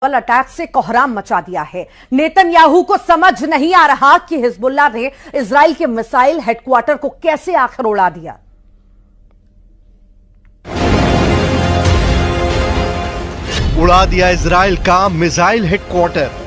Attack से कोहराम मचा दिया है। नेतन्याहू को समझ नहीं आ रहा कि हिजबुल्लाह ने इजराइल के मिसाइल हेडक्वार्टर को कैसे आखिर उड़ा दिया। उड़ा दिया इजराइल का मिसाइल हेडक्वार्टर।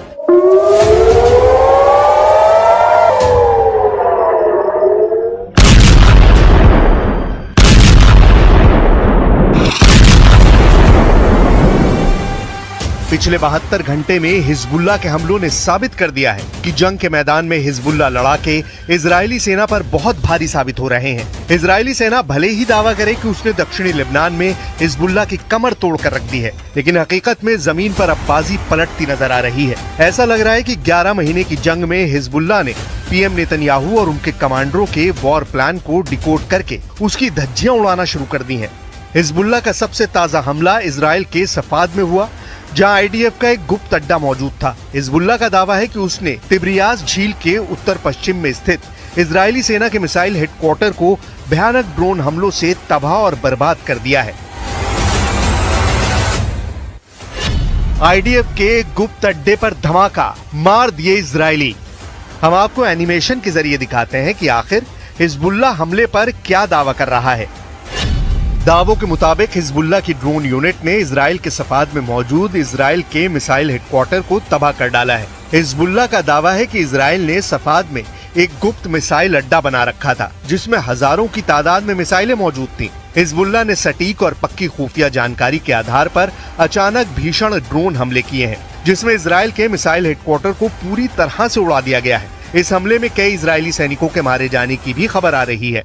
पिछले 72 घंटे में हिजबुल्लाह के हमलों ने साबित कर दिया है कि जंग के मैदान में हिजबुल्लाह लड़ाके इजरायली सेना पर बहुत भारी साबित हो रहे हैं। इजरायली सेना भले ही दावा करे कि उसने दक्षिणी लेबनान में हिजबुल्लाह की कमर तोड़ कर रख दी है, लेकिन हकीकत में जमीन पर अब बाजी पलटती नजर आ रही है। ऐसा लग रहा है कि 11 महीने की जंग में हिजबुल्लाह ने पीएम नेतन्याहू और उनके कमांडरों के वॉर प्लान को डिकोड करके उसकी धज्जियां उड़ाना शुरू कर दी है। हिजबुल्लाह का सबसे ताजा हमला इजराइल के सफाद में हुआ, जहां आईडीएफ का एक गुप्त अड्डा मौजूद था। हिजबुल्लाह का दावा है कि उसने तिब्रियाज झील के उत्तर पश्चिम में स्थित इजरायली सेना के मिसाइल हेडक्वार्टर को भयानक ड्रोन हमलों से तबाह और बर्बाद कर दिया है। आईडीएफ के गुप्त अड्डे पर धमाका, मार दिए इजरायली। हम आपको एनिमेशन के जरिए दिखाते हैं कि आखिर हिजबुल्लाह हमले पर क्या दावा कर रहा है। दावों के मुताबिक हिजबुल्लाह की ड्रोन यूनिट ने इजराइल के सफाद में मौजूद इजराइल के मिसाइल हेडक्वार्टर को तबाह कर डाला है। हिजबुल्लाह का दावा है कि इजराइल ने सफाद में एक गुप्त मिसाइल अड्डा बना रखा था, जिसमें हजारों की तादाद में मिसाइलें मौजूद थीं। हिजबुल्लाह ने सटीक और पक्की खुफिया जानकारी के आधार पर अचानक भीषण ड्रोन हमले किए हैं, जिसमें इजराइल के मिसाइल हेडक्वार्टर को पूरी तरह से उड़ा दिया गया है। इस हमले में कई इजरायली सैनिकों के मारे जाने की भी खबर आ रही है।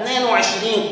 22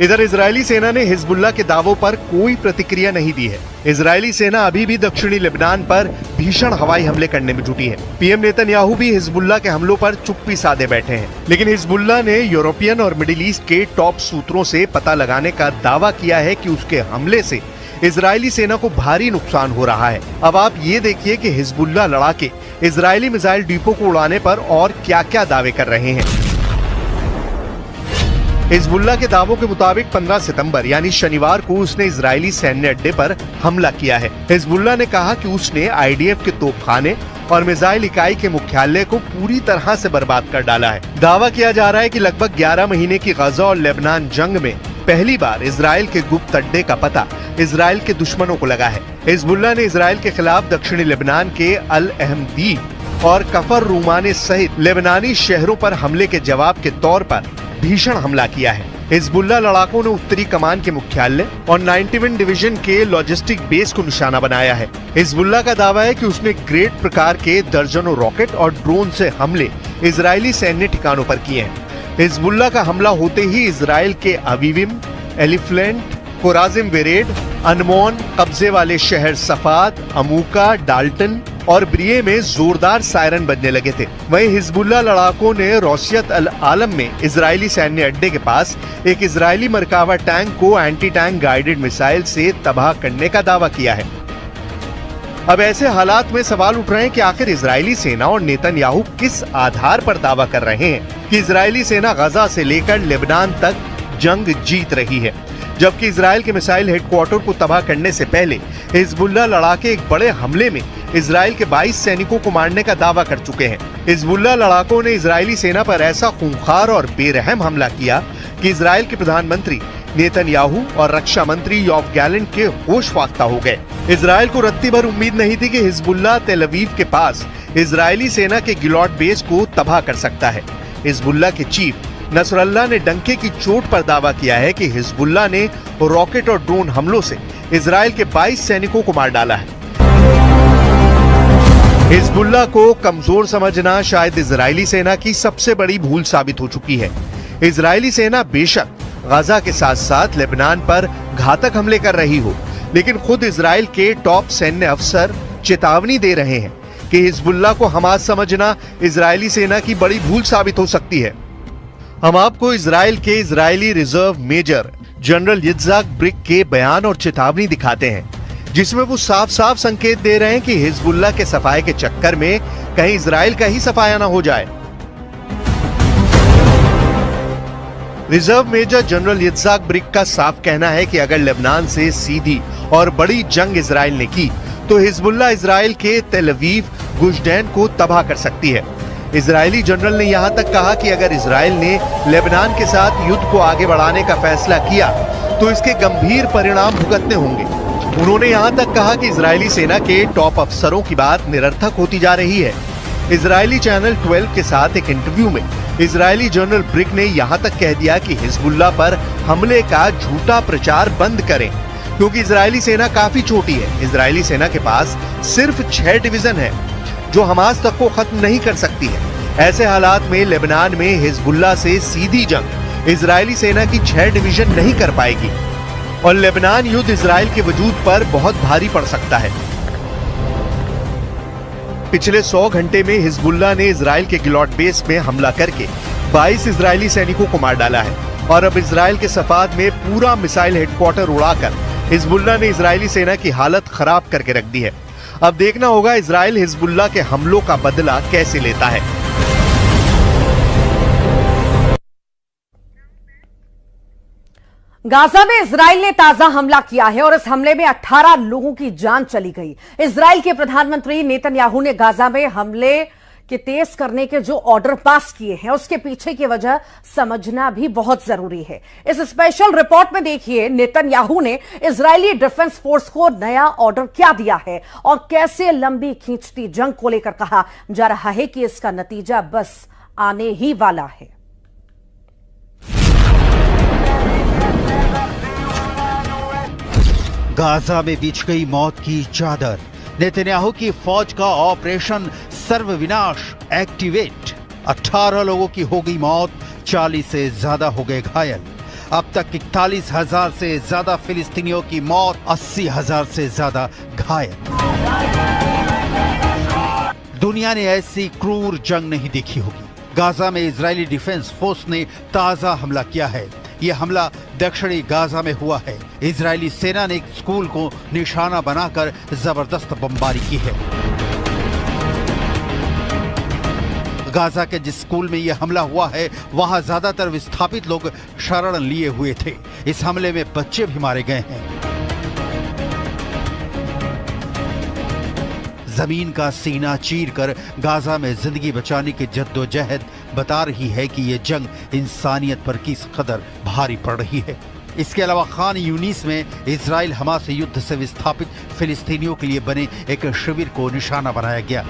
इधर इजरायली सेना ने हिजबुल्लाह के दावों पर कोई प्रतिक्रिया नहीं दी है। इजरायली सेना अभी भी दक्षिणी लेबनान पर भीषण हवाई हमले करने में जुटी है। पीएम नेतन्याहू भी हिजबुल्लाह के हमलों पर चुप्पी साधे बैठे हैं, लेकिन हिजबुल्लाह ने यूरोपियन और मिडिल ईस्ट के टॉप सूत्रों से पता लगाने का दावा किया है कि उसके हमले से इजरायली सेना को भारी नुकसान हो रहा है। अब आप ये देखिए कि हिजबुल्लाह लड़ाके इजरायली मिसाइल डिपो को उड़ाने पर और क्या क्या दावे कर रहे हैं। हिजबुल्लाह के दावों के मुताबिक 15 सितंबर यानी शनिवार को उसने इजरायली सैन्य अड्डे पर हमला किया है। हिजबुल्लाह ने कहा कि उसने आईडीएफ के तोपखाने और मिसाइल इकाई के मुख्यालय को पूरी तरह से बर्बाद कर डाला है। दावा किया जा रहा है कि लगभग 11 महीने की गजा और लेबनान जंग में पहली बार इजराइल के गुप्त अड्डे का पता इजराइल के दुश्मनों को लगा है। हिजबुल्लाह ने इजराइल के खिलाफ दक्षिणी लेबनान के अल अहमदीन और कफर रूमाने सहित लेबनानी शहरों पर हमले के जवाब के तौर पर भीषण हमला किया है। हिजबुल्लाह लड़ाकों ने उत्तरी कमान के मुख्यालय और 91 डिवीजन के लॉजिस्टिक बेस को निशाना बनाया है। हिजबुल्लाह का दावा है कि उसने ग्रेड प्रकार के दर्जनों रॉकेट और ड्रोन से हमले इजरायली सैन्य ठिकानों पर किए हैं। हिजबुल्लाह का हमला होते ही इजराइल के अवीविम, एलिफ्लेंट, कोराजिम वेरेड, अनमोन, कब्जे वाले शहर सफाद, अमूका, डाल्टन और ब्रिये में जोरदार सायरन बजने लगे थे। वहीं हिजबुल्लाह लड़ाकों ने रोसियत अल आलम में इजरायली सैन्य अड्डे के पास एक इजरायली मरकावा टैंक को एंटी टैंक गाइडेड मिसाइल से तबाह करने का दावा किया है। अब ऐसे हालात में सवाल उठ रहे हैं कि आखिर इजरायली सेना और नेतन्याहू किस आधार पर दावा कर रहे हैं कि इजरायली सेना गजा से लेकर लेबनान तक जंग जीत रही है, जबकि इजराइल के मिसाइल हेडक्वार्टर को तबाह करने से पहले हिजबुल्लाह लड़ाके एक बड़े हमले में इजराइल के 22 सैनिकों को मारने का दावा कर चुके हैं। हिजबुल्लाह लड़ाकों ने इजरायली सेना पर ऐसा खूंखार और बेरहम हमला किया कि इजराइल के प्रधानमंत्री नेतन्याहू और रक्षा मंत्री योव गैलेंट के होश फाख्ता हो गए। इजराइल को रत्ती भर उम्मीद नहीं थी कि हिजबुल्लाह तेल अवीव के पास इजरायली सेना के गिलॉट बेस को तबाह कर सकता है। हिजबुल्लाह के चीफ नसरल्लाह ने डंके की चोट पर दावा किया है कि हिजबुल्लाह ने रॉकेट और ड्रोन हमलों से इजराइल के 22 सैनिकों को मार डाला है। हिजबुल्लाह को कमजोर समझना शायद इजरायली सेना की सबसे बड़ी भूल साबित हो चुकी है। इजरायली सेना बेशक गजा के साथ साथ लेबनान पर घातक हमले कर रही हो, लेकिन खुद इजराइल के टॉप सैन्य अफसर चेतावनी दे रहे हैं कि हिजबुल्लाह को हमास समझना इजरायली सेना की बड़ी भूल साबित हो सकती है। हम आपको इजराइल के Israeli reserve major general Yitzhak Brick के बयान और चेतावनी दिखाते हैं, जिसमें वो साफ साफ संकेत दे रहे हैं कि हिजबुल्लाह के सफाए के चक्कर में कहीं इजराइल का ही सफाया ना हो जाए। Reserve major general Yitzhak brick का साफ कहना है कि अगर लेबनान से सीधी और बड़ी जंग इजराइल ने की तो हिजबुल्लाह इजराइल के तेल अवीव गुशदैन को तबाह कर सकती है। इजरायली जनरल ने यहां तक कहा कि अगर इजराइल ने लेबनान के साथ युद्ध को आगे बढ़ाने का फैसला किया तो इसके गंभीर परिणाम भुगतने होंगे। उन्होंने यहां तक कहा कि इजरायली सेना के टॉप अफसरों की बात निरर्थक होती जा रही है। इजरायली चैनल 12 के साथ एक इंटरव्यू में इजरायली जनरल ब्रिक ने यहां तक कह दिया कि हिजबुल्लाह पर हमले का झूठा प्रचार बंद करें, क्योंकि इजरायली सेना काफी छोटी है। इजरायली सेना के पास सिर्फ 6 डिवीजन है जो हमास तक को खत्म नहीं कर सकती है। ऐसे हालात में लेबनान में हिजबुल्लाह से सीधी जंग इजरायली सेना की 6 डिवीजन नहीं कर पाएगी और लेबनान युद्ध इजराइल के वजूद पर बहुत भारी पड़ सकता है। पिछले 100 घंटे में हिजबुल्लाह ने इजराइल के गिलॉट बेस में हमला करके 22 इजरायली सैनिकों को मार डाला है और अब इजराइल के सफाद में पूरा मिसाइल हेडक्वार्टर उड़ाकर हिजबुल्लाह ने इजरायली सेना की हालत खराब करके रख दी है। अब देखना होगा इजराइल हिजबुल्लाह के हमलों का बदला कैसे लेता है। गाजा में इजराइल ने ताजा हमला किया है और इस हमले में 18 लोगों की जान चली गई। इजराइल के प्रधानमंत्री नेतन्याहू ने गाजा में हमले के तेज करने के जो ऑर्डर पास किए हैं उसके पीछे की वजह समझना भी बहुत जरूरी है। इस स्पेशल रिपोर्ट में देखिए नेतन्याहू ने इजरायली डिफेंस फोर्स को नया ऑर्डर क्या दिया है और कैसे लंबी खींचती जंग को लेकर कहा जा रहा है कि इसका नतीजा बस आने ही वाला है। गाजा में बिछ गई मौत की चादर। नेतन्याहू की फौज का ऑपरेशन सर्वविनाश एक्टिवेट। 18 लोगों की हो गई मौत, 40 से ज्यादा हो गए घायल। अब तक 41,000 से ज्यादा फिलिस्तीनियों की मौत, 80,000 से ज्यादा घायल। दुनिया ने ऐसी क्रूर जंग नहीं देखी होगी। गाजा में इजरायली डिफेंस फोर्स ने ताजा हमला किया है। यह हमला दक्षिणी गाजा में हुआ है। इजरायली सेना ने एक स्कूल को निशाना बनाकर जबरदस्त बमबारी की है। गाजा के जिस स्कूल में यह हमला हुआ है वहां ज्यादातर विस्थापित लोग शरण लिए हुए थे। इस हमले में बच्चे भी मारे गए हैं। जमीन का सीना चीरकर गाजा में जिंदगी बचाने की जद्दोजहद बता रही है कि यह जंग इंसानियत पर किस कदर भारी पड़ रही है। इसके अलावा खान यूनिस में इजराइल हमास युद्ध से विस्थापित फिलिस्तीनियों के लिए बने एक शिविर को निशाना बनाया गया।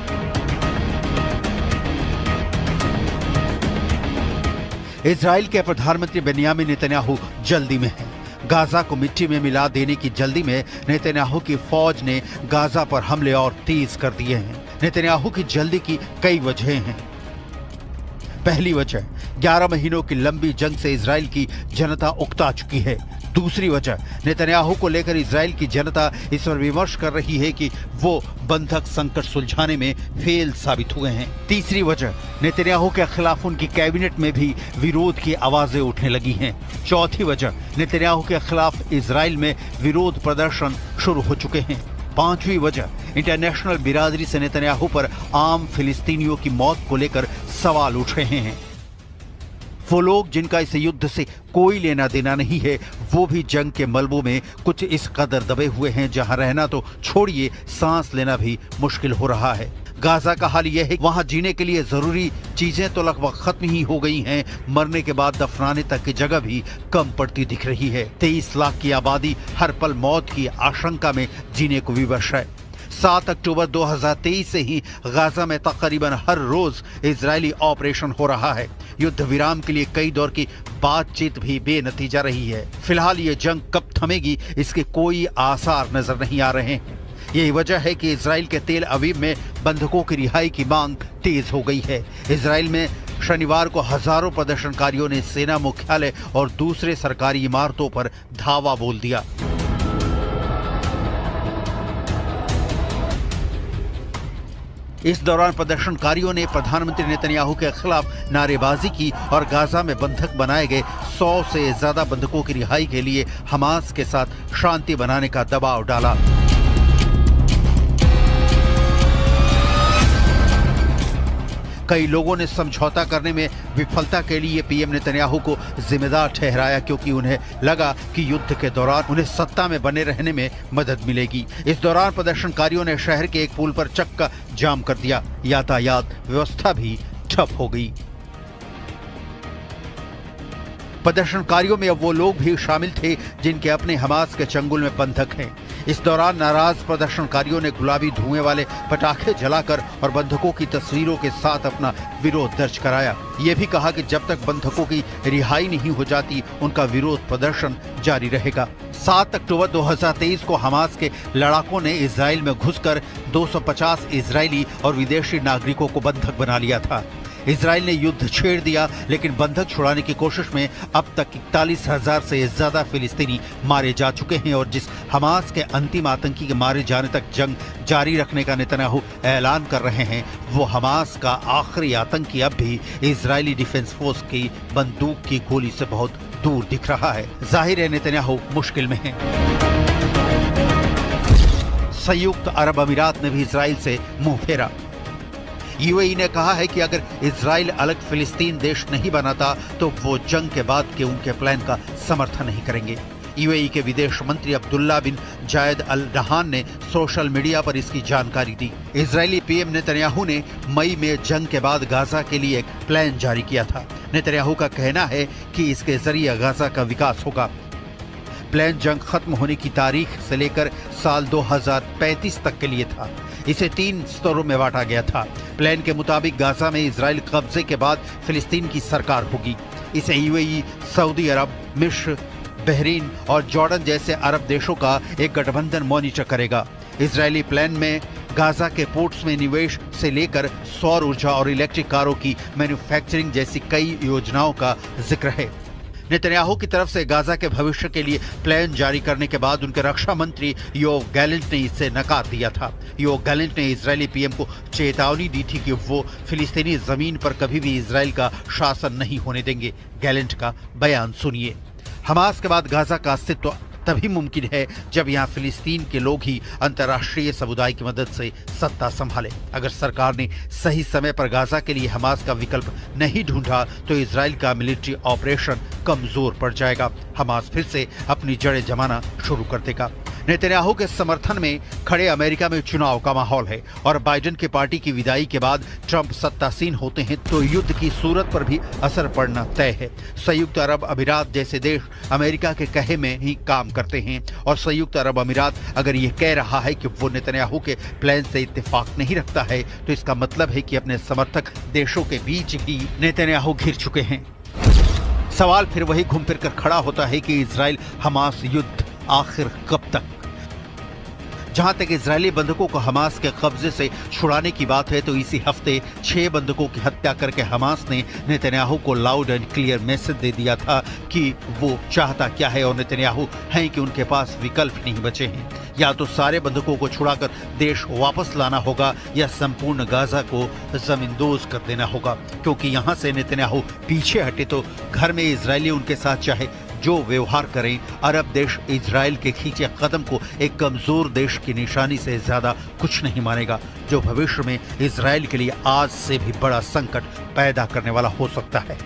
इजराइल के प्रधानमंत्री बेन्यामिन नेतन्याहू जल्दी में हैं। गाजा को मिट्टी में मिला देने की जल्दी में नेतन्याहू की फौज ने गाजा पर हमले और तेज कर दिए हैं। नेतन्याहू की जल्दी की कई वजहें हैं। पहली वजह, 11 महीनों की लंबी जंग से इजराइल की जनता उकता चुकी है। दूसरी वजह, नेतन्याहू को लेकर इजराइल की जनता इस पर विमर्श कर रही है कि वो बंधक संकट सुलझाने में फेल साबित हुए हैं। तीसरी वजह, नेतन्याहू के खिलाफ उनकी कैबिनेट में भी विरोध की आवाजें उठने लगी हैं। चौथी वजह, नेतन्याहू के खिलाफ इजराइल में विरोध प्रदर्शन शुरू हो चुके हैं। पांचवी वजह, इंटरनेशनल बिरादरी से नेतन्याहू पर आम फिलिस्तीनियों की मौत को लेकर सवाल उठ रहे हैं। वो लोग जिनका इस युद्ध से कोई लेना देना नहीं है, वो भी जंग के मलबों में कुछ इस कदर दबे हुए हैं जहां रहना तो छोड़िए, सांस लेना भी मुश्किल हो रहा है। गाजा का हाल यह है, वहां जीने के लिए जरूरी चीजें तो लगभग खत्म ही हो गई हैं, मरने के बाद दफनाने तक की जगह भी कम पड़ती दिख रही है। 23 लाख की आबादी हर पल मौत की आशंका में जीने को विवश है। 7 अक्टूबर 2023 से ही गाजा में तकरीबन हर रोज इजरायली ऑपरेशन हो रहा है। युद्ध विराम के लिए कई दौर की बातचीत भी बेनतीजा रही है। फिलहाल ये जंग कब थमेगी इसके कोई आसार नजर नहीं आ रहे हैं। यही वजह है कि इजराइल के तेल अवीव में बंधकों की रिहाई की मांग तेज हो गई है। इजराइल में शनिवार को हजारों प्रदर्शनकारियों ने सेना मुख्यालय और दूसरे सरकारी इमारतों पर धावा बोल दिया। इस दौरान प्रदर्शनकारियों ने प्रधानमंत्री नेतन्याहू के खिलाफ नारेबाजी की और गाजा में बंधक बनाए गए 100 से ज्यादा बंधकों की रिहाई के लिए हमास के साथ शांति बनाने का दबाव डाला। कई लोगों ने समझौता करने में विफलता के लिए पीएम नेतन्याहू को जिम्मेदार ठहराया, क्योंकि उन्हें लगा कि युद्ध के दौरान उन्हें सत्ता में बने रहने में मदद मिलेगी। इस दौरान प्रदर्शनकारियों ने शहर के एक पुल पर चक्का जाम कर दिया। यातायात व्यवस्था भी ठप हो गई। प्रदर्शनकारियों में अब वो लोग भी शामिल थे जिनके अपने हमास के चंगुल में बंधक हैं। इस दौरान नाराज प्रदर्शनकारियों ने गुलाबी धुएं वाले पटाखे जलाकर और बंधकों की तस्वीरों के साथ अपना विरोध दर्ज कराया। ये भी कहा कि जब तक बंधकों की रिहाई नहीं हो जाती उनका विरोध प्रदर्शन जारी रहेगा। 7 अक्टूबर 2023 को हमास के लड़ाकों ने इजराइल में घुसकर 250 इजरायली और विदेशी नागरिकों को बंधक बना लिया था। इजराइल ने युद्ध छेड़ दिया, लेकिन बंधक छुड़ाने की कोशिश में अब तक 41,000 से ज्यादा फिलिस्तीनी मारे जा चुके हैं और जिस हमास के अंतिम आतंकी के मारे जाने तक जंग जारी रखने का नेतन्याहू ऐलान कर रहे हैं, वो हमास का आखिरी आतंकी अब भी इजरायली डिफेंस फोर्स की बंदूक की गोली से बहुत दूर दिख रहा है। जाहिर है नेतन्याहू मुश्किल में है। संयुक्त अरब अमीरात ने भी इजराइल से मुंह फेरा। यूएई ने कहा है कि अगर इजराइल अलग फिलिस्तीन देश नहीं बनाता तो वो जंग के बाद के उनके प्लान का समर्थन नहीं करेंगे। यूएई के विदेश मंत्री अब्दुल्ला बिन जायद अल नहान ने सोशल मीडिया पर इसकी जानकारी दी। इजरायली पीएम नेतन्याहू ने मई में जंग के बाद गाजा के लिए एक प्लान जारी किया था। नेतन्याहू का कहना है कि इसके जरिए गाजा का विकास होगा। प्लान जंग खत्म होने की तारीख से लेकर साल 2035 तक के लिए था। इसे 3 स्तरों में बांटा गया था। प्लान के मुताबिक गाजा में इजराइल कब्जे के बाद फिलिस्तीन की सरकार होगी। इसे यूएई, सऊदी अरब, मिस्र, बहरीन और जॉर्डन जैसे अरब देशों का एक गठबंधन मॉनिटर करेगा। इजरायली प्लान में गाजा के पोर्ट्स में निवेश से लेकर सौर ऊर्जा और इलेक्ट्रिक कारों की मैन्युफैक्चरिंग जैसी कई योजनाओं का जिक्र है। नेतन्याहू की तरफ से गाजा के भविष्य के लिए प्लान जारी करने के बाद उनके रक्षा मंत्री योव गैलेंट ने इसे नकार दिया था। योव गैलेंट ने इजरायली पीएम को चेतावनी दी थी कि वो फिलिस्तीनी जमीन पर कभी भी इजराइल का शासन नहीं होने देंगे। गैलेंट का बयान सुनिए। हमास के बाद गाजा का अस्तित्व तभी मुमकिन है जब यहाँ फिलिस्तीन के लोग ही अंतर्राष्ट्रीय समुदाय की मदद से सत्ता संभाले। अगर सरकार ने सही समय पर गाजा के लिए हमास का विकल्प नहीं ढूंढा तो इजराइल का मिलिट्री ऑपरेशन कमजोर पड़ जाएगा। हमास फिर से अपनी जड़ें जमाना शुरू कर देगा। नेतन्याहू के समर्थन में खड़े अमेरिका में चुनाव का माहौल है और बाइडेन की पार्टी की विदाई के बाद ट्रंप सत्तासीन होते हैं तो युद्ध की सूरत पर भी असर पड़ना तय है। संयुक्त अरब अमीरात जैसे देश अमेरिका के कहे में ही काम करते हैं और संयुक्त अरब अमीरात अगर ये कह रहा है कि वो नेतन्याहू के प्लान से इत्तेफाक नहीं रखता है तो इसका मतलब है कि अपने समर्थक देशों के बीच ही नेतन्याहू घिर चुके हैं। सवाल फिर वही घूम फिर कर खड़ा होता है कि इजराइल हमास युद्ध आखिर कब तक। जहां तक इजरायली बंधकों को हमास के कब्जे से छुड़ाने की बात है तो इसी हफ्ते 6 बंधकों की हत्या करके हमास ने नेतन्याहू को लाउड एंड क्लियर मैसेज दे दिया था कि वो चाहता क्या है और नेतन्याहू हैं कि उनके पास विकल्प नहीं बचे हैं। या तो सारे बंधकों को छुड़ाकर देश वापस लाना होगा या संपूर्ण गाजा को जमींदोज कर देना होगा, क्योंकि यहां से नेतन्याहू पीछे हटे तो घर में इजरायली उनके साथ चाहे जो व्यवहार करें, अरब देश इजराइल के खींचे कदम को एक कमजोर देश की निशानी से ज्यादा कुछ नहीं मानेगा, जो भविष्य में इजराइल के लिए आज से भी बड़ा संकट पैदा करने वाला हो सकता है।